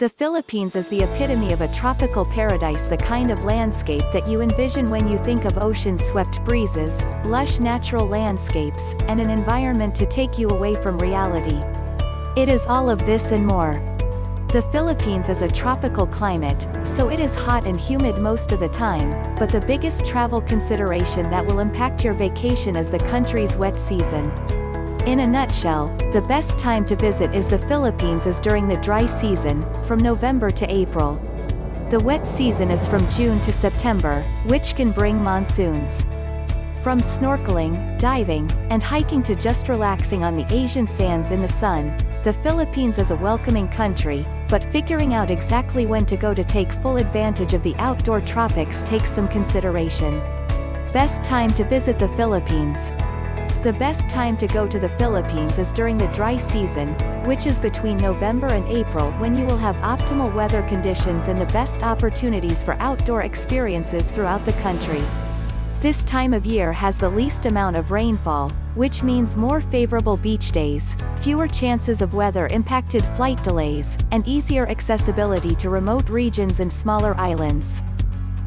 The Philippines is the epitome of a tropical paradise, the kind of landscape that you envision when you think of ocean-swept breezes, lush natural landscapes, and an environment to take you away from reality. It is all of this and more. The Philippines is a tropical climate, so it is hot and humid most of the time, but the biggest travel consideration that will impact your vacation is the country's wet season. In a nutshell, the best time to visit the Philippines is during the dry season, from November to April. The wet season is from June to September, which can bring monsoons. From snorkeling, diving, and hiking to just relaxing on the Asian sands in the sun, the Philippines is a welcoming country, but figuring out exactly when to go to take full advantage of the outdoor tropics takes some consideration. Best time to visit the Philippines. The best time to go to the Philippines is during the dry season, which is between November and April, when you will have optimal weather conditions and the best opportunities for outdoor experiences throughout the country. This time of year has the least amount of rainfall, which means more favorable beach days, fewer chances of weather-impacted flight delays, and easier accessibility to remote regions and smaller islands.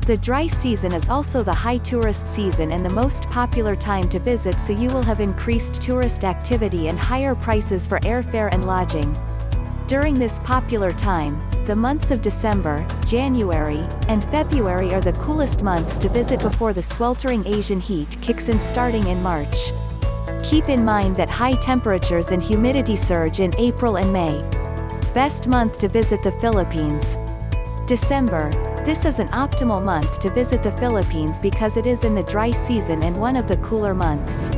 The dry season is also the high tourist season and the most popular time to visit, so you will have increased tourist activity and higher prices for airfare and lodging. During this popular time, the months of December, January, and February are the coolest months to visit before the sweltering Asian heat kicks in starting in March. Keep in mind that high temperatures and humidity surge in April and May. Best month to visit the Philippines. December. This is an optimal month to visit the Philippines because it is in the dry season and one of the cooler months.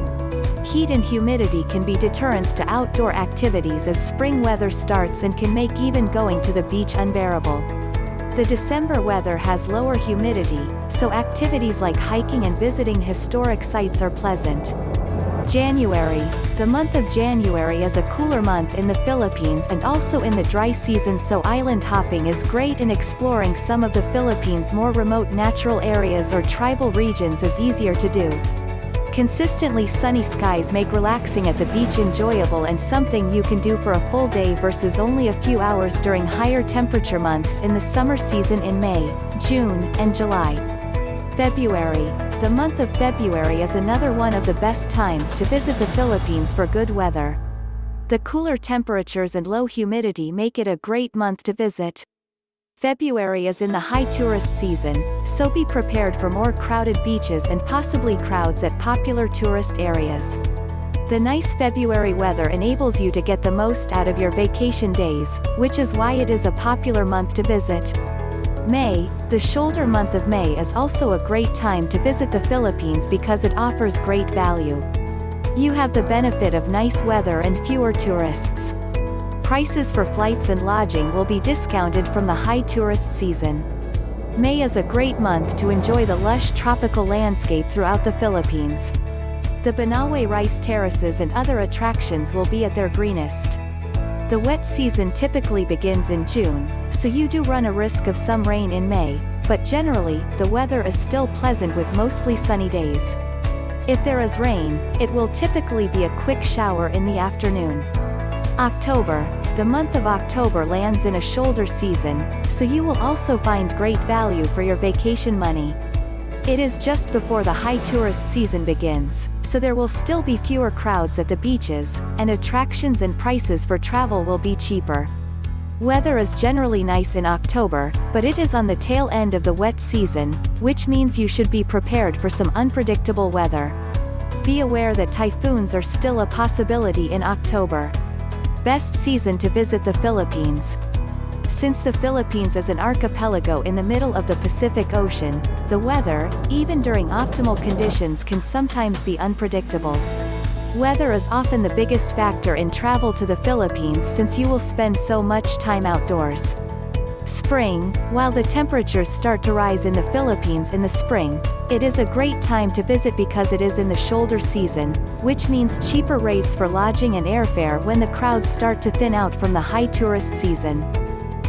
Heat and humidity can be deterrents to outdoor activities as spring weather starts and can make even going to the beach unbearable. The December weather has lower humidity, so activities like hiking and visiting historic sites are pleasant. January. The month of January is a cooler month in the Philippines and also in the dry season, so island hopping is great and exploring some of the Philippines' more remote natural areas or tribal regions is easier to do. Consistently sunny skies make relaxing at the beach enjoyable and something you can do for a full day versus only a few hours during higher temperature months in the summer season in May, June, and July. February. The month of February is another one of the best times to visit the Philippines for good weather. The cooler temperatures and low humidity make it a great month to visit. February is in the high tourist season, so be prepared for more crowded beaches and possibly crowds at popular tourist areas. The nice February weather enables you to get the most out of your vacation days, which is why it is a popular month to visit. May. The shoulder month of May is also a great time to visit the Philippines because it offers great value. You have the benefit of nice weather and fewer tourists. Prices for flights and lodging will be discounted from the high tourist season. May is a great month to enjoy the lush tropical landscape throughout the Philippines. The Banawe rice terraces and other attractions will be at their greenest. The wet season typically begins in June, so you do run a risk of some rain in May, but generally, the weather is still pleasant with mostly sunny days. If there is rain, it will typically be a quick shower in the afternoon. October. The month of October lands in a shoulder season, so you will also find great value for your vacation money. It is just before the high tourist season begins, so there will still be fewer crowds at the beaches, and attractions and prices for travel will be cheaper. Weather is generally nice in October, but it is on the tail end of the wet season, which means you should be prepared for some unpredictable weather. Be aware that typhoons are still a possibility in October. Best season to visit the Philippines. Since the Philippines is an archipelago in the middle of the Pacific Ocean, the weather, even during optimal conditions, can sometimes be unpredictable. Weather is often the biggest factor in travel to the Philippines since you will spend so much time outdoors. Spring. While the temperatures start to rise in the Philippines in the spring, it is a great time to visit because it is in the shoulder season, which means cheaper rates for lodging and airfare when the crowds start to thin out from the high tourist season.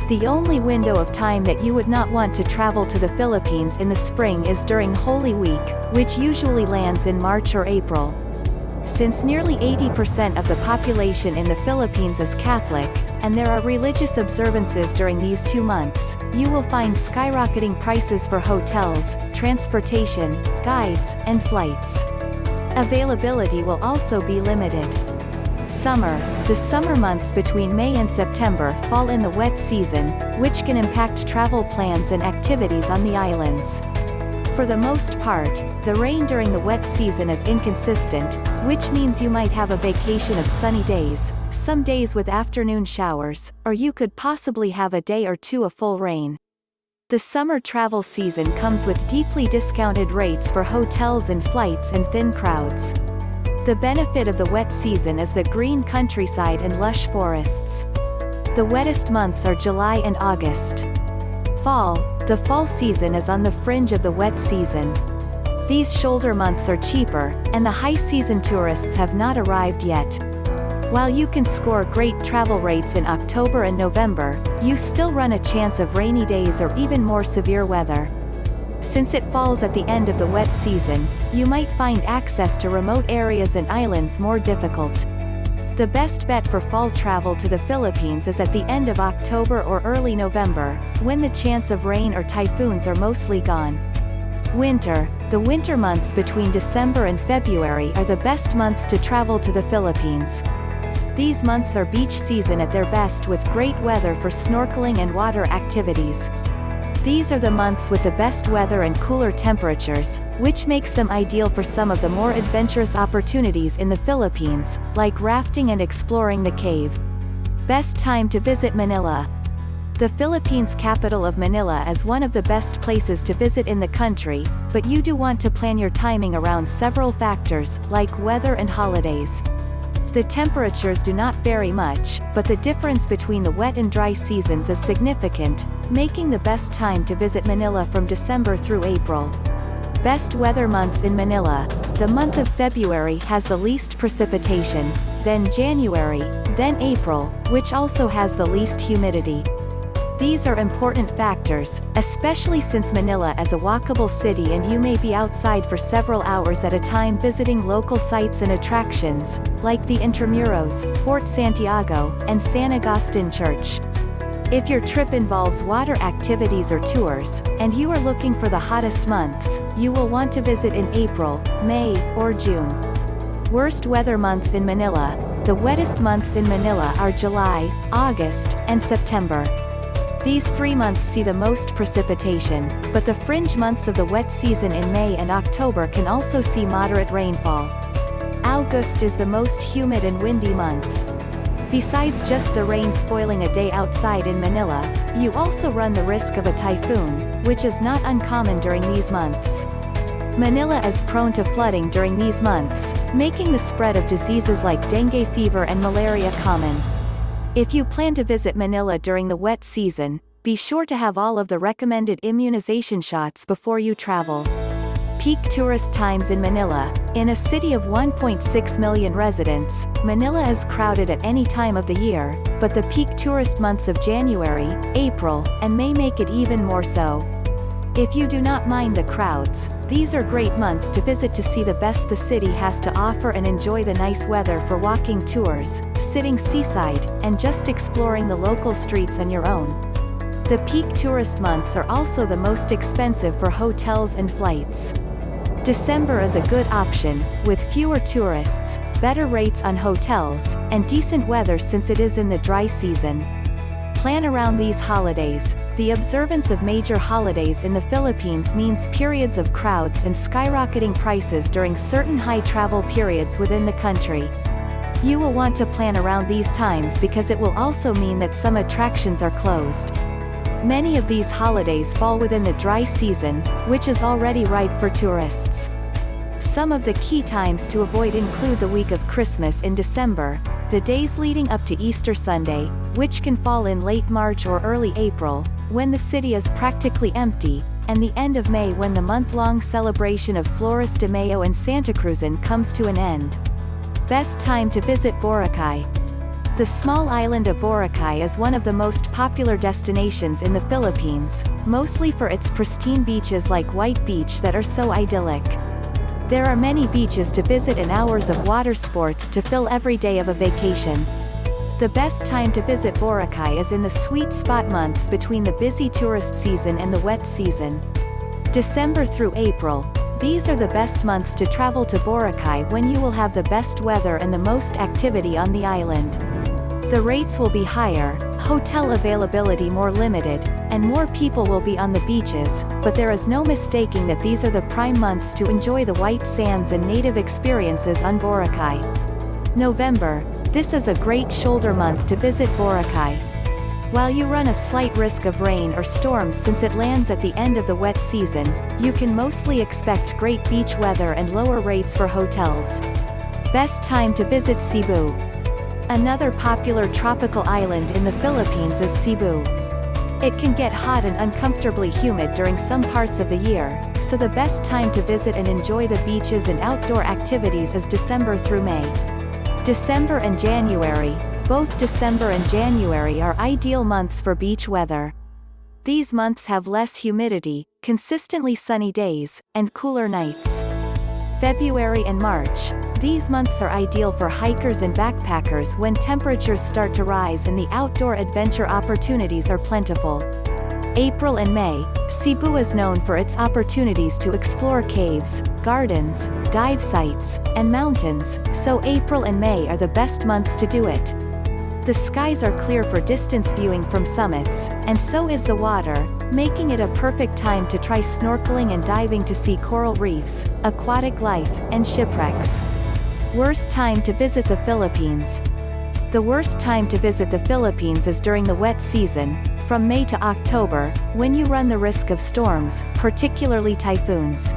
The only window of time that you would not want to travel to the Philippines in the spring is during Holy Week, which usually lands in March or April. Since nearly 80% of the population in the Philippines is Catholic, and there are religious observances during these 2 months, you will find skyrocketing prices for hotels, transportation, guides, and flights. Availability will also be limited. Summer. The summer months between May and September fall in the wet season, which can impact travel plans and activities on the islands. For the most part, the rain during the wet season is inconsistent, which means you might have a vacation of sunny days, some days with afternoon showers, or you could possibly have a day or two of full rain. The summer travel season comes with deeply discounted rates for hotels and flights and thin crowds. The benefit of the wet season is the green countryside and lush forests. The wettest months are July and August. Fall. The fall season is on the fringe of the wet season. These shoulder months are cheaper, and the high season tourists have not arrived yet. While you can score great travel rates in October and November, you still run a chance of rainy days or even more severe weather. Since it falls at the end of the wet season, you might find access to remote areas and islands more difficult. The best bet for fall travel to the Philippines is at the end of October or early November, when the chance of rain or typhoons are mostly gone. Winter. The winter months between December and February are the best months to travel to the Philippines. These months are beach season at their best with great weather for snorkeling and water activities. These are the months with the best weather and cooler temperatures, which makes them ideal for some of the more adventurous opportunities in the Philippines, like rafting and exploring the cave. Best time to visit Manila. The Philippines capital of Manila is one of the best places to visit in the country, but you do want to plan your timing around several factors, like weather and holidays. The temperatures do not vary much, but the difference between the wet and dry seasons is significant, making the best time to visit Manila from December through April. Best weather months in Manila. The month of February has the least precipitation, then January, then April, which also has the least humidity. These are important factors, especially since Manila is a walkable city and you may be outside for several hours at a time visiting local sites and attractions, like the Intramuros, Fort Santiago, and San Agustin Church. If your trip involves water activities or tours, and you are looking for the hottest months, you will want to visit in April, May, or June. Worst weather months in Manila. The wettest months in Manila are July, August, and September. These 3 months see the most precipitation, but the fringe months of the wet season in May and October can also see moderate rainfall. August is the most humid and windy month. Besides just the rain spoiling a day outside in Manila, you also run the risk of a typhoon, which is not uncommon during these months. Manila is prone to flooding during these months, making the spread of diseases like dengue fever and malaria common. If you plan to visit Manila during the wet season, be sure to have all of the recommended immunization shots before you travel. Peak tourist times in Manila. In a city of 1.6 million residents, Manila is crowded at any time of the year, but the peak tourist months of January, April, and May make it even more so. If you do not mind the crowds, these are great months to visit to see the best the city has to offer and enjoy the nice weather for walking tours, sitting seaside, and just exploring the local streets on your own. The peak tourist months are also the most expensive for hotels and flights. December is a good option, with fewer tourists, better rates on hotels, and decent weather since it is in the dry season. Plan around these holidays. The observance of major holidays in the Philippines means periods of crowds and skyrocketing prices during certain high travel periods within the country. You will want to plan around these times because it will also mean that some attractions are closed. Many of these holidays fall within the dry season, which is already ripe for tourists. Some of the key times to avoid include the week of Christmas in December, the days leading up to Easter Sunday, which can fall in late March or early April, when the city is practically empty, and the end of May when the month-long celebration of Flores de Mayo and Santa Cruzan comes to an end. Best time to visit Boracay. The small island of Boracay is one of the most popular destinations in the Philippines, mostly for its pristine beaches like White Beach that are so idyllic. There are many beaches to visit and hours of water sports to fill every day of a vacation. The best time to visit Boracay is in the sweet spot months between the busy tourist season and the wet season. December through April. These are the best months to travel to Boracay when you will have the best weather and the most activity on the island. The rates will be higher, hotel availability more limited, and more people will be on the beaches, but there is no mistaking that these are the prime months to enjoy the white sands and native experiences on Boracay. November. This is a great shoulder month to visit Boracay. While you run a slight risk of rain or storms since it lands at the end of the wet season, you can mostly expect great beach weather and lower rates for hotels. Best time to visit Cebu. Another popular tropical island in the Philippines is Cebu. It can get hot and uncomfortably humid during some parts of the year, so the best time to visit and enjoy the beaches and outdoor activities is December through May. December and January. Both December and January are ideal months for beach weather. These months have less humidity, consistently sunny days, and cooler nights. February and March. These months are ideal for hikers and backpackers when temperatures start to rise and the outdoor adventure opportunities are plentiful. April and May. Cebu is known for its opportunities to explore caves, gardens, dive sites, and mountains, so April and May are the best months to do it. The skies are clear for distance viewing from summits, and so is the water, making it a perfect time to try snorkeling and diving to see coral reefs, aquatic life, and shipwrecks. Worst time to visit the Philippines. The worst time to visit the Philippines is during the wet season, from May to October, when you run the risk of storms, particularly typhoons.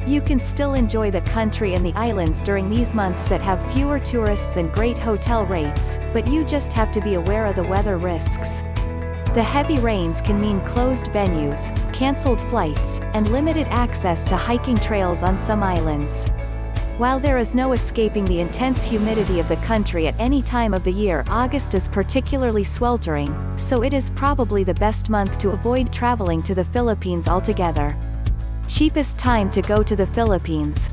You can still enjoy the country and the islands during these months that have fewer tourists and great hotel rates, but you just have to be aware of the weather risks. The heavy rains can mean closed venues, canceled flights, and limited access to hiking trails on some islands. While there is no escaping the intense humidity of the country at any time of the year, August is particularly sweltering, so it is probably the best month to avoid traveling to the Philippines altogether. Cheapest time to go to the Philippines.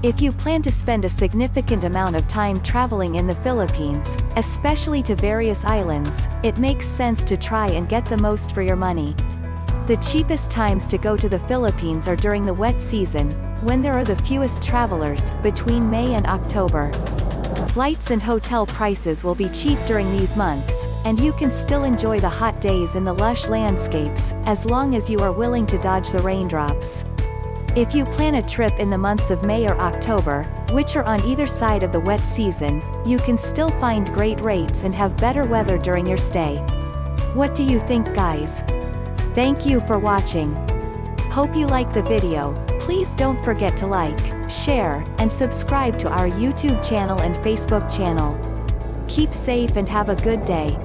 If you plan to spend a significant amount of time traveling in the Philippines, especially to various islands, it makes sense to try and get the most for your money. The cheapest times to go to the Philippines are during the wet season, when there are the fewest travelers, between May and October. Flights and hotel prices will be cheap during these months, and you can still enjoy the hot days and the lush landscapes, as long as you are willing to dodge the raindrops. If you plan a trip in the months of May or October, which are on either side of the wet season, you can still find great rates and have better weather during your stay. What do you think, guys? Thank you for watching. Hope you like the video. Please don't forget to like, share, and subscribe to our YouTube channel and Facebook channel. Keep safe and have a good day.